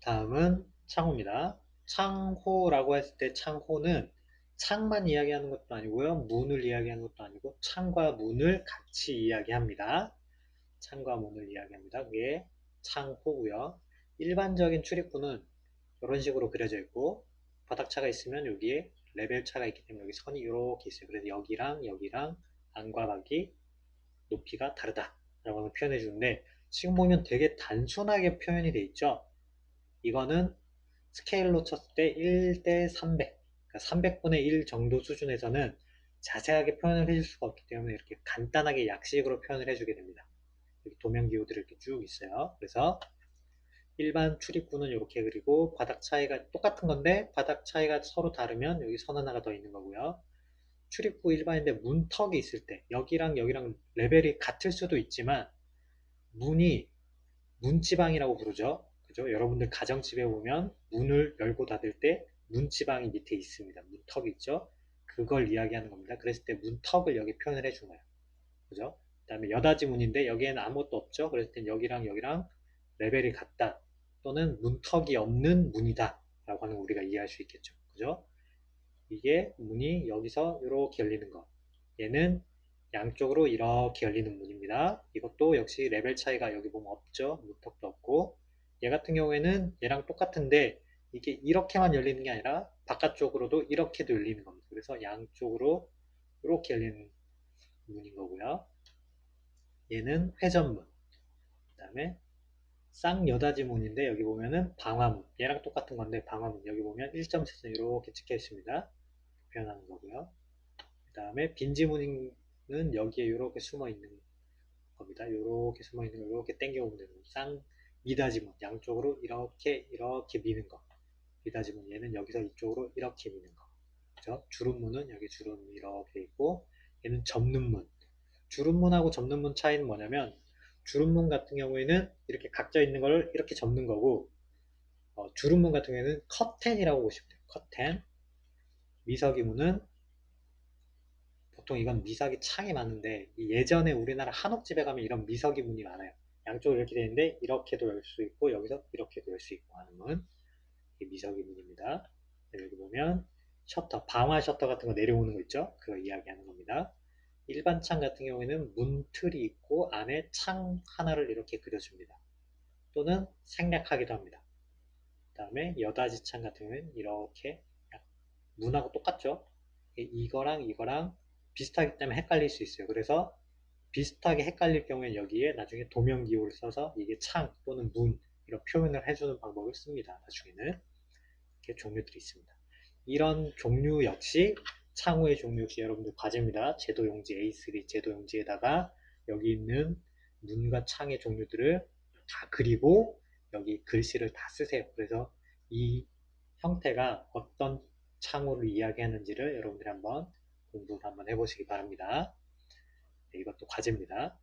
다음은 창호입니다. 창호라고 했을 때 창호는 창만 이야기하는 것도 아니고요. 문을 이야기하는 것도 아니고 창과 문을 같이 이야기합니다. 창과 문을 이야기합니다. 그게 창호고요. 일반적인 출입구는 이런 식으로 그려져 있고 바닥차가 있으면 여기에 레벨차가 있기 때문에 여기 선이 이렇게 있어요. 그래서 여기랑 안과 밖이 높이가 다르다 라고 표현해 주는데 지금 보면 되게 단순하게 표현이 돼 있죠. 이거는 스케일로 쳤을 때 1대 300, 그러니까 300분의 1 정도 수준에서는 자세하게 표현을 해줄 수가 없기 때문에 이렇게 간단하게 약식으로 표현을 해주게 됩니다. 여기 도면기호들이 이렇게 쭉 있어요. 그래서 일반 출입구는 이렇게 그리고 바닥 차이가 똑같은 건데 바닥 차이가 서로 다르면 여기 선 하나가 더 있는 거고요. 출입구 일반인데 문턱이 있을 때 여기랑 레벨이 같을 수도 있지만 문이 문지방이라고 부르죠. 그죠? 여러분들 가정집에 보면 문을 열고 닫을 때 문지방이 밑에 있습니다. 문턱이 있죠? 그걸 이야기하는 겁니다. 그랬을 때 문턱을 여기 표현을 해준 거예요. 그죠? 그 다음에 여닫이 문인데 여기에는 아무것도 없죠? 그랬을 땐 여기랑 레벨이 같다. 또는 문턱이 없는 문이다. 라고 하는 거 우리가 이해할 수 있겠죠. 그죠? 이게 문이 여기서 이렇게 열리는 거. 얘는 양쪽으로 이렇게 열리는 문입니다. 이것도 역시 레벨 차이가 여기 보면 없죠. 문턱도 없고. 얘 같은 경우에는 얘랑 똑같은데 이게 이렇게만 열리는 게 아니라 바깥쪽으로도 이렇게도 열리는 겁니다. 그래서 양쪽으로 이렇게 열리는 문인 거고요. 얘는 회전문. 그 다음에 쌍여닫이 문인데 여기 보면은 방화문. 얘랑 똑같은 건데 방화문. 여기 보면 1.7선 이렇게 찍혀 있습니다. 표현하는 거고요. 그 다음에 빈지문은 여기에 이렇게 숨어 있는 겁니다. 이렇게 숨어 있는 거 이렇게 당겨오면 되는 거. 쌍 미닫이문 양쪽으로 이렇게 미는 거. 미닫이문 얘는 여기서 이쪽으로 이렇게 미는 거. 그죠? 주름문은 여기 주름 이렇게 있고 얘는 접는 문. 주름문하고 접는 문 차이는 뭐냐면 주름문 같은 경우에는 이렇게 각져 있는 걸 이렇게 접는 거고 주름문 같은 경우에는 커튼이라고 보시면 돼요. 커튼. 미석이문은 보통 이건 미석이 창이 많은데 예전에 우리나라 한옥집에 가면 이런 미석이 문이 많아요. 양쪽으로 이렇게 되는데 이렇게도 열 수 있고 여기서 이렇게도 열 수 있고 하는 문. 이게 미석이 문입니다. 여기 보면 셔터, 방화 셔터 같은 거 내려오는 거 있죠? 그거 이야기하는 겁니다. 일반 창 같은 경우에는 문틀이 있고 안에 창 하나를 이렇게 그려줍니다. 또는 생략하기도 합니다. 그 다음에 여닫이 창 같은 경우에는 이렇게 문하고 똑같죠? 이거랑 비슷하기 때문에 헷갈릴 수 있어요. 그래서 비슷하게 헷갈릴 경우에 여기에 나중에 도면기호를 써서 이게 창 또는 문 이런 표현을 해주는 방법을 씁니다. 나중에는 이렇게 종류들이 있습니다. 이런 종류 역시 창호의 종류 역시 여러분들 과제입니다. 제도용지 A3 제도용지에다가 여기 있는 문과 창의 종류들을 다 그리고 여기 글씨를 다 쓰세요. 그래서 이 형태가 어떤 창호를 이야기하는지를 여러분들이 한번 공부를 한번 해보시기 바랍니다. 네, 이것도 과제입니다.